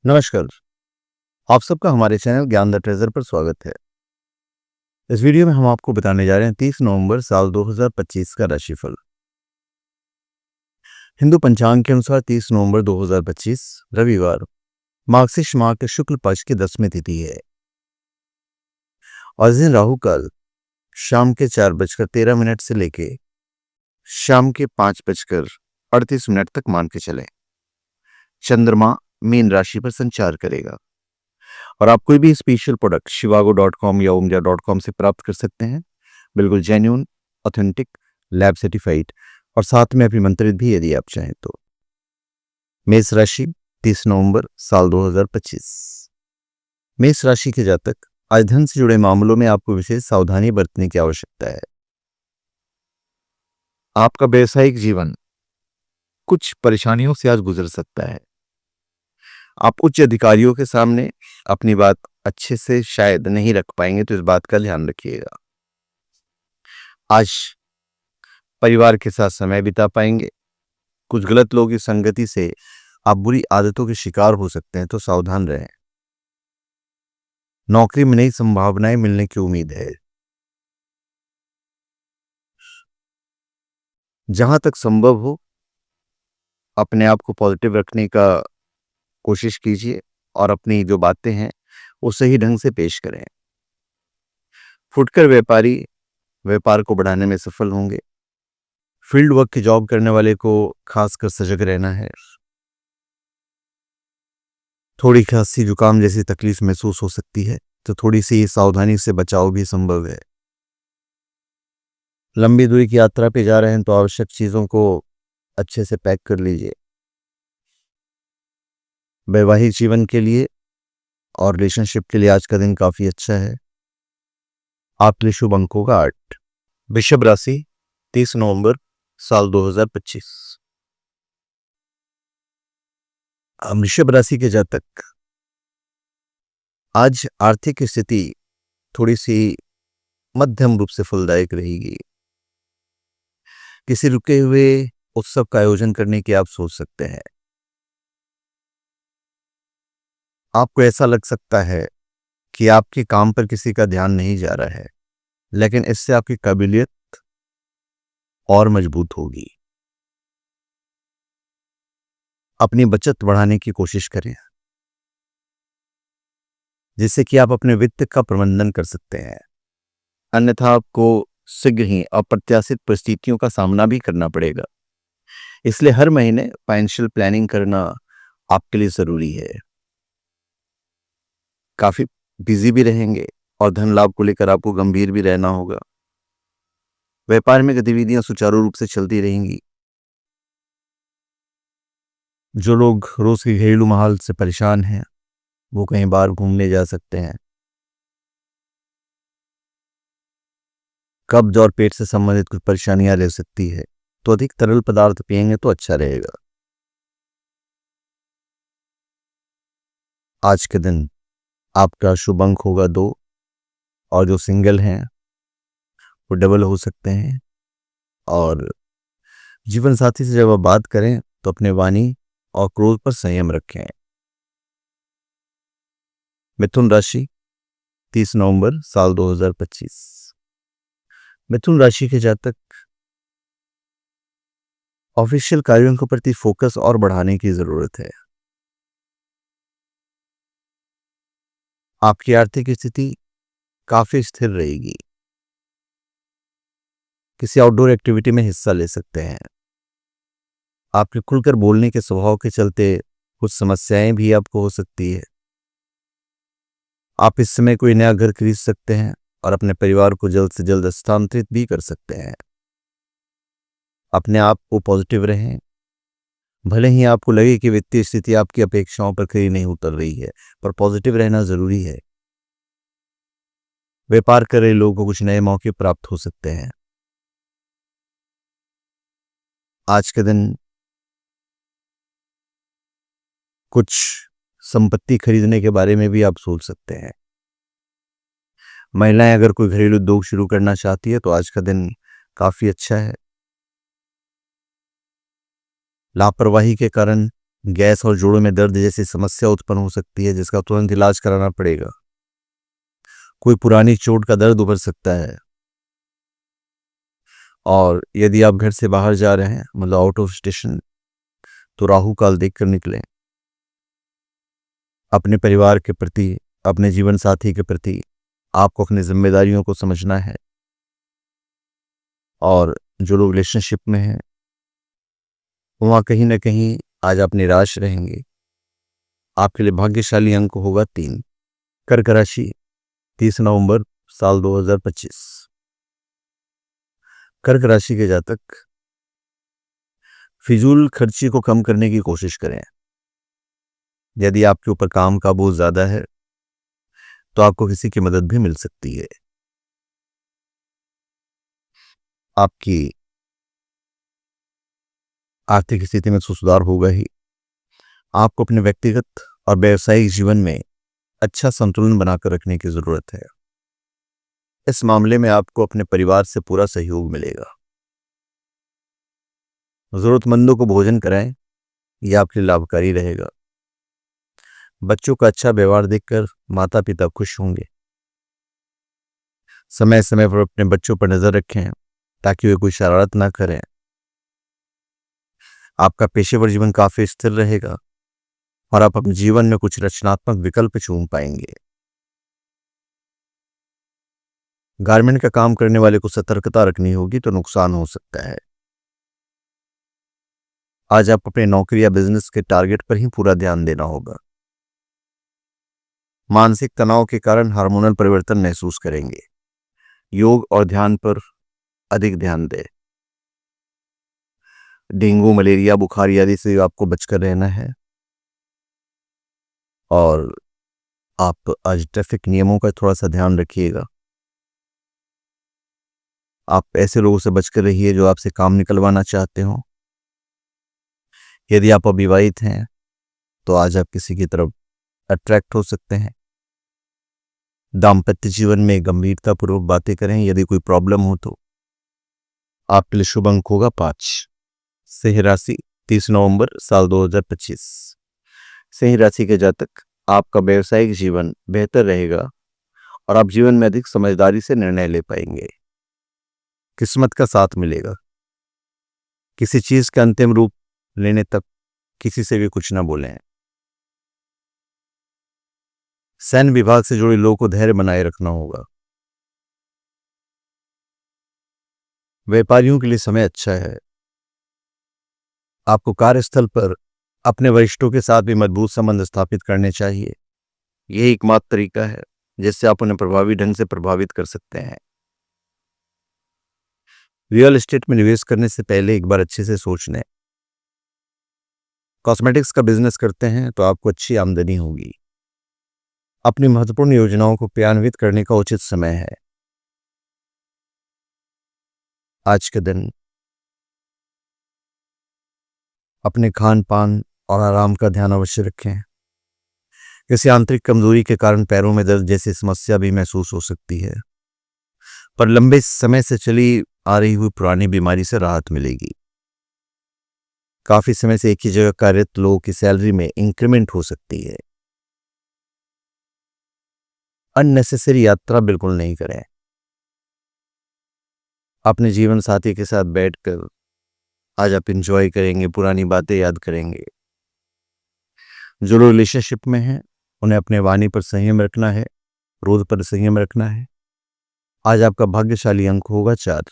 नमस्कार। आप सबका हमारे चैनल ज्ञान द ट्रेजर पर स्वागत है। इस वीडियो में हम आपको बताने जा रहे हैं 30 नवंबर साल 2025 का राशिफल। हिंदू पंचांग के अनुसार 30 नवंबर 2025 रविवार मार्गशीर्ष माह के शुक्ल पक्ष की 10वीं तिथि है और इस दिन राहु काल शाम के 4:13 से लेके शाम के 5:38 तक मान के चलें। चंद्रमा मीन राशि पर संचार करेगा और आप कोई भी स्पेशल प्रोडक्ट shivago.com या omja.com से प्राप्त कर सकते हैं। बिल्कुल जेन्युइन, ऑथेंटिक, लैब सर्टिफाइड और साथ में अभिमंत्रित भी यदि आप चाहें तो। मेष राशि 30 नवंबर साल 2025। मेष राशि के जातक आज धन से जुड़े मामलों में आपको विशेष सावधानी बरतने की आवश्यकता है। आपका व्यवसायिक जीवन कुछ परेशानियों से आज गुजर सकता है। आप उच्च अधिकारियों के सामने अपनी बात अच्छे से शायद नहीं रख पाएंगे, तो इस बात का ध्यान रखिएगा। आज परिवार के साथ समय बिता पाएंगे। कुछ गलत लोगों की संगति से आप बुरी आदतों के शिकार हो सकते हैं, तो सावधान रहें। नौकरी में नई संभावनाएं मिलने की उम्मीद है। जहां तक संभव हो अपने आप को पॉजिटिव रखने का कोशिश कीजिए और अपनी जो बातें हैं वो सही ढंग से पेश करें। फुटकर व्यापारी व्यापार को बढ़ाने में सफल होंगे। फील्ड वर्क की जॉब करने वाले को खासकर सजग रहना है। थोड़ी खांसी जुकाम जैसी तकलीफ महसूस हो सकती है, तो थोड़ी सी सावधानी से बचाव भी संभव है। लंबी दूरी की यात्रा पे जा रहे हैं तो आवश्यक चीजों को अच्छे से पैक कर लीजिए। वैवाहिक जीवन के लिए और रिलेशनशिप के लिए आज का दिन काफी अच्छा है। आपके लिए शुभ अंकों का 8। वृषभ राशि 30 नवंबर साल 2025। वृषभ राशि के जातक आज आर्थिक स्थिति थोड़ी सी मध्यम रूप से फलदायक रहेगी। किसी रुके हुए उत्सव का आयोजन करने की आप सोच सकते हैं। आपको ऐसा लग सकता है कि आपके काम पर किसी का ध्यान नहीं जा रहा है, लेकिन इससे आपकी काबिलियत और मजबूत होगी। अपनी बचत बढ़ाने की कोशिश करें, जिससे कि आप अपने वित्त का प्रबंधन कर सकते हैं। अन्यथा आपको शीघ्र ही अप्रत्याशित परिस्थितियों का सामना भी करना पड़ेगा। इसलिए हर महीने फाइनेंशियल प्लानिंग करना आपके लिए जरूरी है। काफी बिजी भी रहेंगे और धन लाभ को लेकर आपको गंभीर भी रहना होगा। व्यापार में गतिविधियां सुचारू रूप से चलती रहेंगी। जो लोग रोज के घरेलू माहौल से परेशान हैं वो कहीं बाहर घूमने जा सकते हैं। कब्ज और पेट से संबंधित कुछ परेशानियां रह सकती है, तो अधिक तरल पदार्थ पिएंगे तो अच्छा रहेगा। आज के दिन आपका शुभ अंक होगा 2 और जो सिंगल हैं वो डबल हो सकते हैं। और जीवन साथी से जब आप बात करें तो अपने वाणी और क्रोध पर संयम रखें। मिथुन राशि 30 नवंबर साल 2025। मिथुन राशि के जातक ऑफिशियल कार्यों के प्रति फोकस और बढ़ाने की जरूरत है। आपकी आर्थिक स्थिति काफी स्थिर रहेगी। किसी आउटडोर एक्टिविटी में हिस्सा ले सकते हैं। आपके खुलकर बोलने के स्वभाव के चलते कुछ समस्याएं भी आपको हो सकती है। आप इस समय कोई नया घर खरीद सकते हैं और अपने परिवार को जल्द से जल्द स्थानांतरित भी कर सकते हैं। अपने आप को पॉजिटिव रहें। भले ही आपको लगे कि वित्तीय स्थिति आपकी अपेक्षाओं पर खरी नहीं उतर रही है, पर पॉजिटिव रहना जरूरी है। व्यापार कर रहे लोगों को कुछ नए मौके प्राप्त हो सकते हैं। आज के दिन कुछ संपत्ति खरीदने के बारे में भी आप सोच सकते हैं। महिलाएं अगर कोई घरेलू उद्योग शुरू करना चाहती है तो आज का दिन काफी अच्छा है। लापरवाही के कारण गैस और जोड़ों में दर्द जैसी समस्या उत्पन्न हो सकती है जिसका तुरंत इलाज कराना पड़ेगा। कोई पुरानी चोट का दर्द उभर सकता है। और यदि आप घर से बाहर जा रहे हैं, मतलब आउट ऑफ स्टेशन, तो राहु काल देखकर निकलें। अपने परिवार के प्रति, अपने जीवन साथी के प्रति आपको अपनी जिम्मेदारियों को समझना है। और जो लोग रिलेशनशिप में हैं, वहां कहीं ना कहीं आज आप निराश रहेंगे। आपके लिए भाग्यशाली अंक होगा 3। कर्क राशि, 30 नवंबर साल 2025। कर्क राशि के जातक फिजूल खर्ची को कम करने की कोशिश करें। यदि आपके ऊपर काम का बोझ ज्यादा है तो आपको किसी की मदद भी मिल सकती है। आपकी आर्थिक स्थिति में सुधार होगा ही। आपको अपने व्यक्तिगत और व्यावसायिक जीवन में अच्छा संतुलन बनाकर रखने की जरूरत है। इस मामले में आपको अपने परिवार से पूरा सहयोग मिलेगा। जरूरतमंदों को भोजन कराएं, यह आपके लिए लाभकारी रहेगा। बच्चों का अच्छा व्यवहार देखकर माता पिता खुश होंगे। समय समय पर अपने बच्चों पर नजर रखें ताकि वे कोई शरारत ना करें। आपका पेशेवर जीवन काफी स्थिर रहेगा और आप अपने जीवन में कुछ रचनात्मक विकल्प चुन पाएंगे। गारमेंट का काम करने वाले को सतर्कता रखनी होगी तो नुकसान हो सकता है। आज आप अपने नौकरी या बिजनेस के टारगेट पर ही पूरा ध्यान देना होगा। मानसिक तनाव के कारण हार्मोनल परिवर्तन महसूस करेंगे। योग और ध्यान पर अधिक ध्यान दें। डेंगू, मलेरिया, बुखार आदि से आपको बचकर रहना है। और आप आज ट्रैफिक नियमों का थोड़ा सा ध्यान रखिएगा। आप ऐसे लोगों से बचकर रहिए जो आपसे काम निकलवाना चाहते हो। यदि आप अविवाहित हैं तो आज आप किसी की तरफ अट्रैक्ट हो सकते हैं। दाम्पत्य जीवन में गंभीरता पूर्वक बातें करें। यदि कोई प्रॉब्लम हो तो आपके लिए शुभ अंक होगा 5। सिंह राशि, 30 नवंबर साल 2025। सिंह राशि के जातक, आपका व्यवसायिक जीवन बेहतर रहेगा और आप जीवन में अधिक समझदारी से निर्णय ले पाएंगे। किस्मत का साथ मिलेगा। किसी चीज का अंतिम रूप लेने तक किसी से भी कुछ ना बोलें। सैन्य विभाग से जुड़े लोगों को धैर्य बनाए रखना होगा। व्यापारियों के लिए समय अच्छा है। आपको कार्यस्थल पर अपने वरिष्ठों के साथ भी मजबूत संबंध स्थापित करने चाहिए। यही एकमात्र तरीका है जिससे आप उन्हें प्रभावी ढंग से प्रभावित कर सकते हैं। रियल एस्टेट में निवेश करने से पहले एक बार अच्छे से सोच लें। कॉस्मेटिक्स का बिजनेस करते हैं तो आपको अच्छी आमदनी होगी। अपनी महत्वपूर्ण योजनाओं को क्रियान्वित करने का उचित समय है। आज के दिन अपने खान पान और आराम का ध्यान अवश्य रखें। किसी आंतरिक कमजोरी के कारण पैरों में दर्द जैसी समस्या भी महसूस हो सकती है, पर लंबे समय से चली आ रही हुई पुरानी बीमारी से राहत मिलेगी। काफी समय से एक ही जगह कार्यरत लोगों की सैलरी में इंक्रीमेंट हो सकती है। अननेसेसरी यात्रा बिल्कुल नहीं करें। अपने जीवन साथी के साथ बैठकर आज आप इंजॉय करेंगे, पुरानी बातें याद करेंगे। जो लोग रिलेशनशिप में हैं उन्हें अपने वाणी पर संयम रखना है, क्रोध पर संयम रखना है। आज आपका भाग्यशाली अंक होगा 4।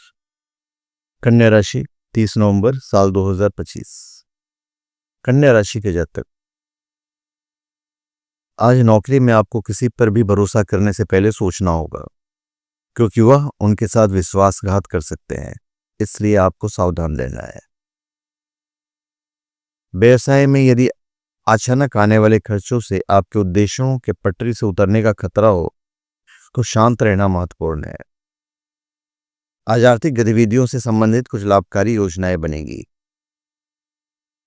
कन्या राशि, 30 नवंबर साल 2025। कन्या राशि के जातक, आज नौकरी में आपको किसी पर भी भरोसा करने से पहले सोचना होगा क्योंकि वह उनके साथ विश्वासघात कर सकते हैं, इसलिए आपको सावधान रहना है। व्यवसाय में यदि अचानक आने वाले खर्चों से आपके उद्देश्यों के पटरी से उतरने का खतरा हो तो शांत रहना महत्वपूर्ण है। आज आर्थिक गतिविधियों से संबंधित कुछ लाभकारी योजनाएं बनेगी।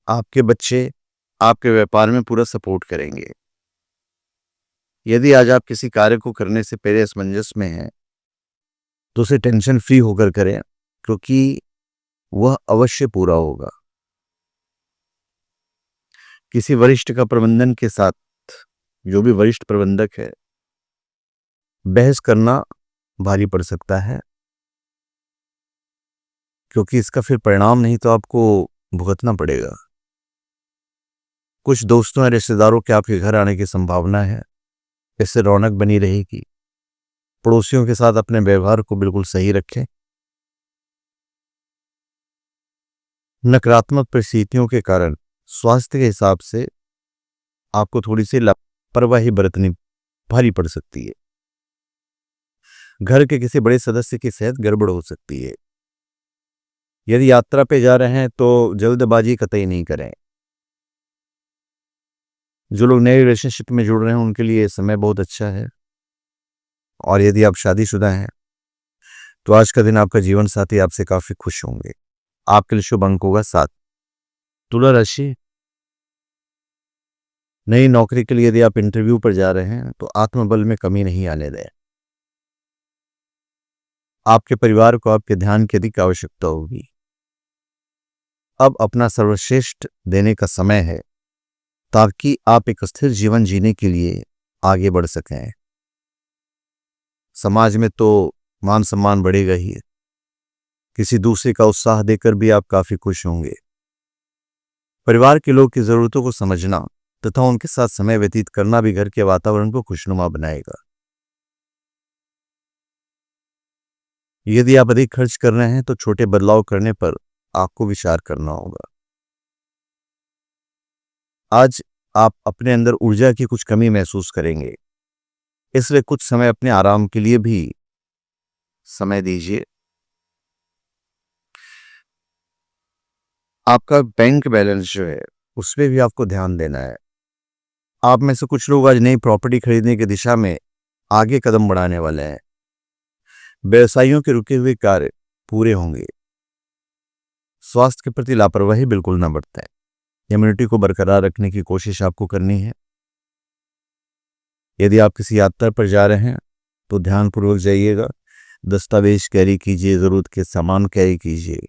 आपके बच्चे आपके व्यापार में पूरा सपोर्ट करेंगे। यदि आज आप किसी कार्य को करने से पहले असमंजस में हैं तो उसे टेंशन फ्री होकर करें क्योंकि वह अवश्य पूरा होगा। किसी वरिष्ठ का प्रबंधन के साथ, जो भी वरिष्ठ प्रबंधक है, बहस करना भारी पड़ सकता है, क्योंकि इसका फिर परिणाम नहीं तो आपको भुगतना पड़ेगा। कुछ दोस्तों या रिश्तेदारों के आपके घर आने की संभावना है, इससे रौनक बनी रहेगी। पड़ोसियों के साथ अपने व्यवहार को बिल्कुल सही रखें। नकारात्मक परिस्थितियों के कारण स्वास्थ्य के हिसाब से आपको थोड़ी सी लापरवाही बरतनी भारी पड़ सकती है। घर के किसी बड़े सदस्य की सेहत गड़बड़ हो सकती है। यदि यात्रा पे जा रहे हैं तो जल्दबाजी कतई नहीं करें। जो लोग नए रिलेशनशिप में जुड़ रहे हैं उनके लिए समय बहुत अच्छा है। और यदि आप शादीशुदा हैं तो आज का दिन आपका जीवन साथी आपसे काफी खुश होंगे। आपके लिए शुभ अंक होगा 7। तुला राशि, नई नौकरी के लिए यदि आप इंटरव्यू पर जा रहे हैं तो आत्मबल में कमी नहीं आने दें। आपके परिवार को आपके ध्यान की अधिक आवश्यकता होगी। अब अपना सर्वश्रेष्ठ देने का समय है ताकि आप एक स्थिर जीवन जीने के लिए आगे बढ़ सकें। समाज में तो मान सम्मान बढ़ेगा ही। किसी दूसरे का उत्साह देकर भी आप काफी खुश होंगे। परिवार के लोग की जरूरतों को समझना तथा उनके साथ समय व्यतीत करना भी घर के वातावरण को खुशनुमा बनाएगा। यदि आप अधिक खर्च कर रहे हैं तो छोटे बदलाव करने पर आपको विचार करना होगा। आज आप अपने अंदर ऊर्जा की कुछ कमी महसूस करेंगे, इसलिए कुछ समय अपने आराम के लिए भी समय दीजिए। आपका बैंक बैलेंस जो है उसमें भी आपको ध्यान देना है। आप में से कुछ लोग आज नई प्रॉपर्टी खरीदने की दिशा में आगे कदम बढ़ाने वाले हैं। व्यवसायियों के रुके हुए कार्य पूरे होंगे। स्वास्थ्य के प्रति लापरवाही बिल्कुल ना बरतें। इम्यूनिटी को बरकरार रखने की कोशिश आपको करनी है। यदि आप किसी यात्रा पर जा रहे हैं तो ध्यानपूर्वक जाइएगा। दस्तावेज कैरी कीजिए, जरूरत के सामान कैरी कीजिए।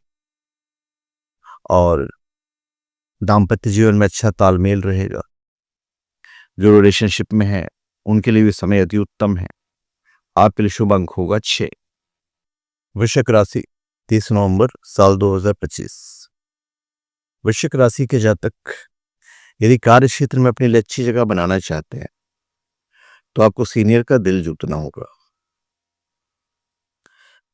और दाम्पत्य जीवन में अच्छा तालमेल रहेगा। जो रिलेशनशिप में है उनके लिए भी समय अति उत्तम है। आपके लिए शुभ अंक होगा 6। वृश्चिक राशि, 30 नवंबर साल 2025। वृश्चिक राशि के जातक यदि कार्य क्षेत्र में अपनी लिए अच्छी जगह बनाना चाहते हैं तो आपको सीनियर का दिल जीतना होगा।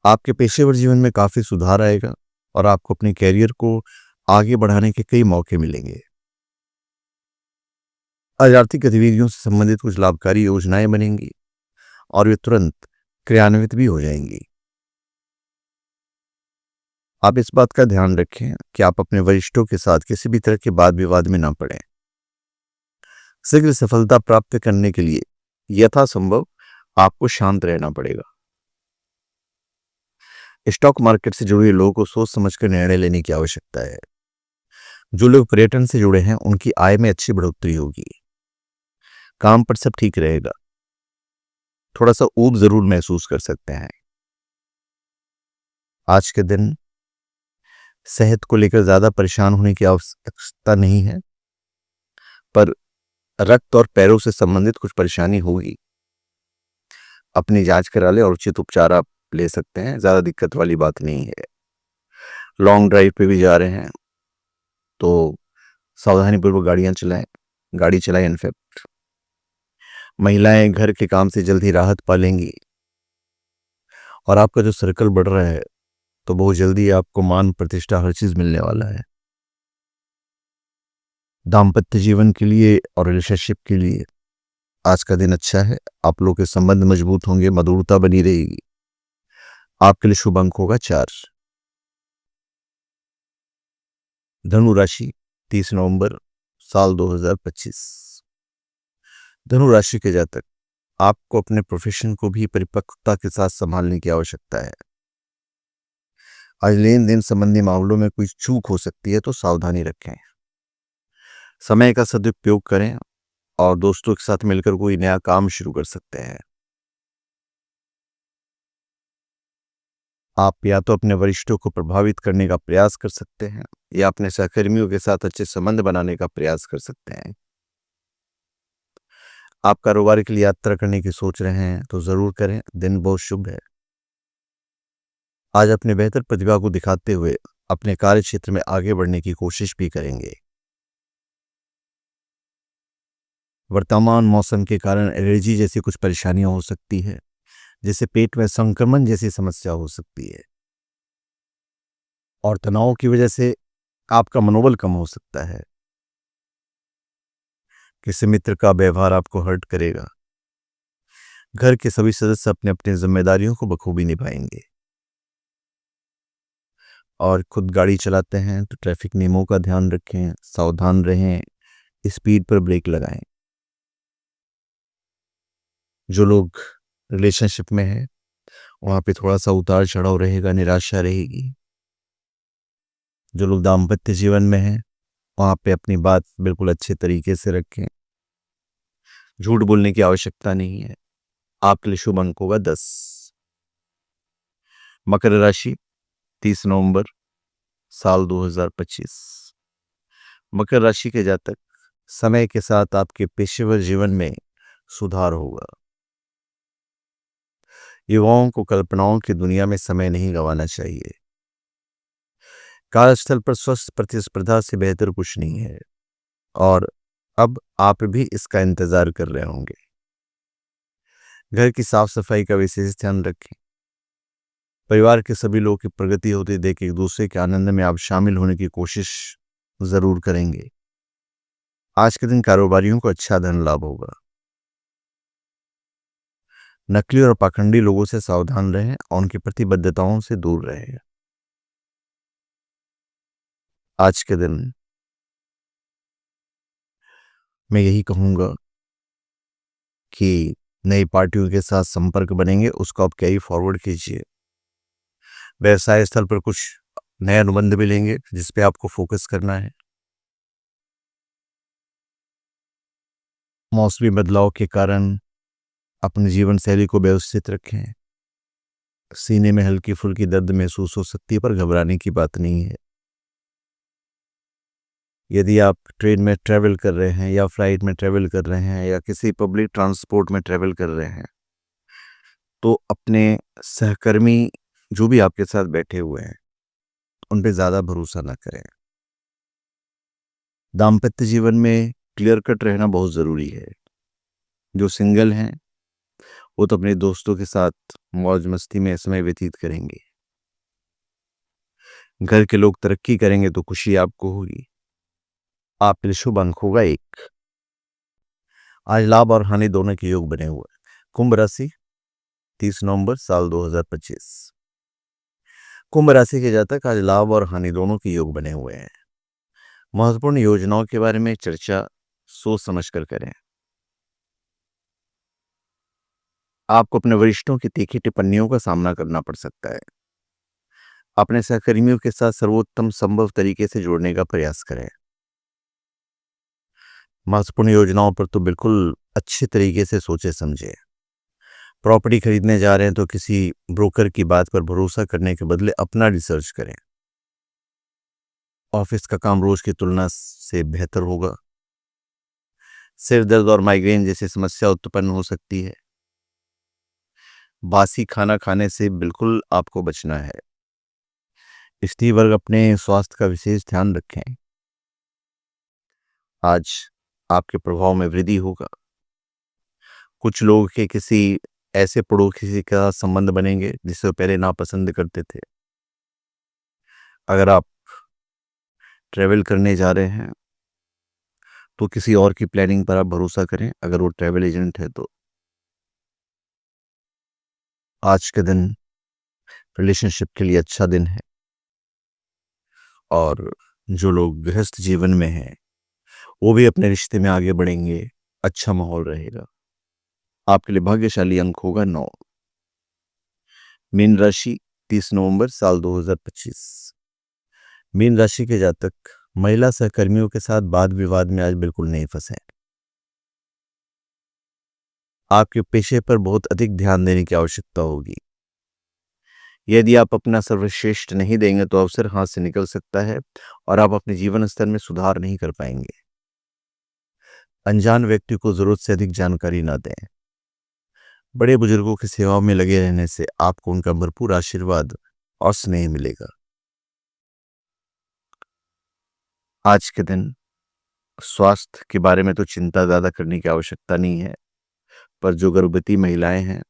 आपके पेशेवर जीवन में काफी सुधार आएगा और आपको अपने कैरियर को आगे बढ़ाने के कई मौके मिलेंगे। आज आर्थिक गतिविधियों से संबंधित कुछ लाभकारी योजनाएं बनेंगी और वे तुरंत क्रियान्वित भी हो जाएंगी। आप इस बात का ध्यान रखें कि आप अपने वरिष्ठों के साथ किसी भी तरह के वाद विवाद में ना पड़ें। शीघ्र सफलता प्राप्त करने के लिए यथासंभव आपको शांत रहना पड़ेगा। स्टॉक मार्केट से जुड़े लोगों को सोच समझकर निर्णय लेने की आवश्यकता है। जो लोग पर्यटन से जुड़े हैं उनकी आय में अच्छी बढ़ोतरी होगी। काम पर सब ठीक रहेगा। थोड़ा सा ऊब जरूर महसूस कर सकते हैं। आज के दिन सेहत को लेकर ज्यादा परेशान होने की आवश्यकता नहीं है, पर रक्त और पैरों से संबंधित कुछ परेशानी होगी। अपनी जांच करा ले और उचित उपचार आप ले सकते हैं। ज्यादा दिक्कत वाली बात नहीं है। लॉन्ग ड्राइव पे भी जा रहे हैं तो सावधानीपूर्वक गाड़ी चलाएं। इनफैक्ट महिलाएं घर के काम से जल्द ही राहत पालेंगी और आपका जो सर्कल बढ़ रहा है तो बहुत जल्दी आपको मान प्रतिष्ठा हर चीज मिलने वाला है। दाम्पत्य जीवन के लिए और रिलेशनशिप के लिए आज का दिन अच्छा है। आप लोग के संबंध मजबूत होंगे, मधुरता बनी रहेगी। आपके लिए शुभ अंक होगा 4। धनु राशि, 30 नवंबर साल 2025। धनु राशि के जातक आपको अपने प्रोफेशन को भी परिपक्वता के साथ संभालने की आवश्यकता है। आज लेन देन संबंधी मामलों में कोई चूक हो सकती है तो सावधानी रखें। समय का सदुपयोग करें और दोस्तों के साथ मिलकर कोई नया काम शुरू कर सकते हैं। आप या तो अपने वरिष्ठों को प्रभावित करने का प्रयास कर सकते हैं या अपने सहकर्मियों के साथ अच्छे संबंध बनाने का प्रयास कर सकते हैं। आप कारोबार के लिए यात्रा करने की सोच रहे हैं तो जरूर करें, दिन बहुत शुभ है। आज अपने बेहतर प्रतिभा को दिखाते हुए अपने कार्य क्षेत्र में आगे बढ़ने की कोशिश भी करेंगे। वर्तमान मौसम के कारण एलर्जी जैसी कुछ परेशानियां हो सकती है, जिससे पेट में संक्रमण जैसी समस्या हो सकती है और तनाव की वजह से आपका मनोबल कम हो सकता है। किसी मित्र का व्यवहार आपको हर्ट करेगा। घर के सभी सदस्य अपने अपनी जिम्मेदारियों को बखूबी निभाएंगे और खुद गाड़ी चलाते हैं तो ट्रैफिक नियमों का ध्यान रखें, सावधान रहें, स्पीड पर ब्रेक लगाएं। जो लोग रिलेशनशिप में हैं वहां पे थोड़ा सा उतार चढ़ाव रहेगा, निराशा रहेगी। जो लोग दाम्पत्य जीवन में हैं वहां पे अपनी बात बिल्कुल अच्छे तरीके से रखें, झूठ बोलने की आवश्यकता नहीं है। आपके लिए शुभ अंक होगा 10। मकर राशि 30 नवंबर साल 2025। मकर राशि के जातक, समय के साथ आपके पेशेवर जीवन में सुधार होगा। युवाओं को कल्पनाओं की दुनिया में समय नहीं गंवाना चाहिए। कार्यस्थल पर स्वस्थ प्रतिस्पर्धा से बेहतर कुछ नहीं है और अब आप भी इसका इंतजार कर रहे होंगे। घर की साफ सफाई का विशेष ध्यान रखें। परिवार के सभी लोगों की प्रगति होती देख एक दूसरे के आनंद में आप शामिल होने की कोशिश जरूर करेंगे। आज के दिन कारोबारियों को अच्छा धन लाभ होगा। नकली और पाखंडी लोगों से सावधान रहें और उनकी प्रतिबद्धताओं से दूर रहें। आज के दिन मैं यही कहूंगा कि नई पार्टियों के साथ संपर्क बनेंगे, उसको आप कैरी फॉरवर्ड कीजिए। व्यवसाय स्थल पर कुछ नए अनुबंध मिलेंगे जिस पे आपको फोकस करना है। मौसमी बदलाव के कारण अपनी जीवन शैली को व्यवस्थित रखें। सीने में हल्की फुल्की दर्द महसूस हो सकती है पर घबराने की बात नहीं है। यदि आप ट्रेन में ट्रेवल कर रहे हैं या फ्लाइट में ट्रेवल कर रहे हैं या किसी पब्लिक ट्रांसपोर्ट में ट्रेवल कर रहे हैं तो अपने सहकर्मी जो भी आपके साथ बैठे हुए हैं उन पे ज्यादा भरोसा ना करें। दाम्पत्य जीवन में क्लियर कट रहना बहुत जरूरी है। जो सिंगल हैं वो तो अपने दोस्तों के साथ मौज मस्ती में समय व्यतीत करेंगे। घर के लोग तरक्की करेंगे तो खुशी आपको होगी। आपके लिए शुभ अंक होगा 1। आज लाभ और हानि दोनों के योग बने हुए हैं। कुंभ राशि 30 नवंबर साल 2025। कुंभ राशि के जातक, आज लाभ और हानि दोनों के योग बने हुए हैं। महत्वपूर्ण योजनाओं के बारे में चर्चा सोच समझ कर करें। आपको अपने वरिष्ठों की तीखी टिप्पणियों का सामना करना पड़ सकता है। अपने सहकर्मियों के साथ सर्वोत्तम संभव तरीके से जोड़ने का प्रयास करें। महत्वपूर्ण योजनाओं पर तो बिल्कुल अच्छे तरीके से सोचे समझे। प्रॉपर्टी खरीदने जा रहे हैं तो किसी ब्रोकर की बात पर भरोसा करने के बदले अपना रिसर्च करें। ऑफिस का काम रोज की तुलना से बेहतर होगा। सिर दर्द और माइग्रेन जैसी समस्या उत्पन्न हो सकती है। बासी खाना खाने से बिल्कुल आपको बचना है। स्त्री वर्ग अपने स्वास्थ्य का विशेष ध्यान रखें। आज आपके प्रभाव में वृद्धि होगा। कुछ लोग के किसी ऐसे पड़ोसी का संबंध बनेंगे जिसे वो पहले नापसंद करते थे। अगर आप ट्रेवल करने जा रहे हैं तो किसी और की प्लानिंग पर आप भरोसा करें, अगर वो ट्रेवल एजेंट है तो। आज के दिन रिलेशनशिप के लिए अच्छा दिन है और जो लोग गृहस्थ जीवन में हैं वो भी अपने रिश्ते में आगे बढ़ेंगे। अच्छा माहौल रहेगा। आपके लिए भाग्यशाली अंक होगा 9। मीन राशि 30 नवंबर साल 2025। मीन राशि के जातक, महिला सहकर्मियों के साथ वाद विवाद में आज बिल्कुल नहीं फंसे। आपके पेशे पर बहुत अधिक ध्यान देने की आवश्यकता होगी। यदि आप अपना सर्वश्रेष्ठ नहीं देंगे तो अवसर हाथ से निकल सकता है और आप अपने जीवन स्तर में सुधार नहीं कर पाएंगे। अनजान व्यक्ति को जरूरत से अधिक जानकारी ना दें। बड़े बुजुर्गों की सेवा में लगे रहने से आपको उनका भरपूर आशीर्वाद और स्नेह मिलेगा। आज के दिन स्वास्थ्य के बारे में तो चिंता ज्यादा करने की आवश्यकता नहीं है, पर जो गर्भवती महिलाएं हैं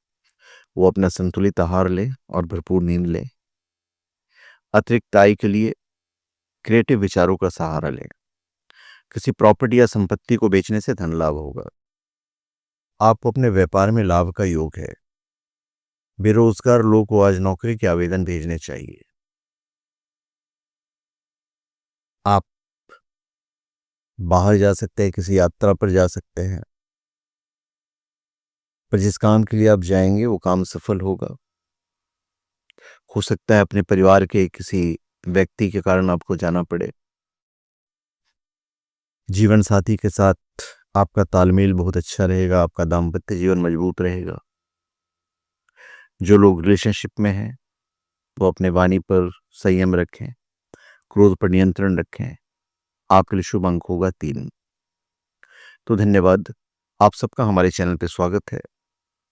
वो अपना संतुलित आहार लें और भरपूर नींद लें। अतिरिक्त आय के लिए क्रिएटिव विचारों का सहारा लें। किसी प्रॉपर्टी या संपत्ति को बेचने से धन लाभ होगा। आपको अपने व्यापार में लाभ का योग है। बेरोजगार लोगों को आज नौकरी के आवेदन भेजने चाहिए। आप बाहर जा सकते हैं, किसी यात्रा पर जा सकते हैं, पर जिस काम के लिए आप जाएंगे वो काम सफल होगा। हो सकता है अपने परिवार के किसी व्यक्ति के कारण आपको जाना पड़े। जीवन साथी के साथ आपका तालमेल बहुत अच्छा रहेगा, आपका दाम्पत्य जीवन मजबूत रहेगा। जो लोग रिलेशनशिप में हैं वो अपने वाणी पर संयम रखें, क्रोध पर नियंत्रण रखें। आपके लिए शुभ अंक होगा 3। तो धन्यवाद। आप सबका हमारे चैनल पे स्वागत है।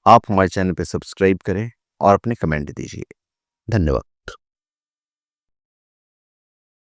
आप हमारे चैनल पे सब्सक्राइब करें और अपने कमेंट दीजिए। धन्यवाद।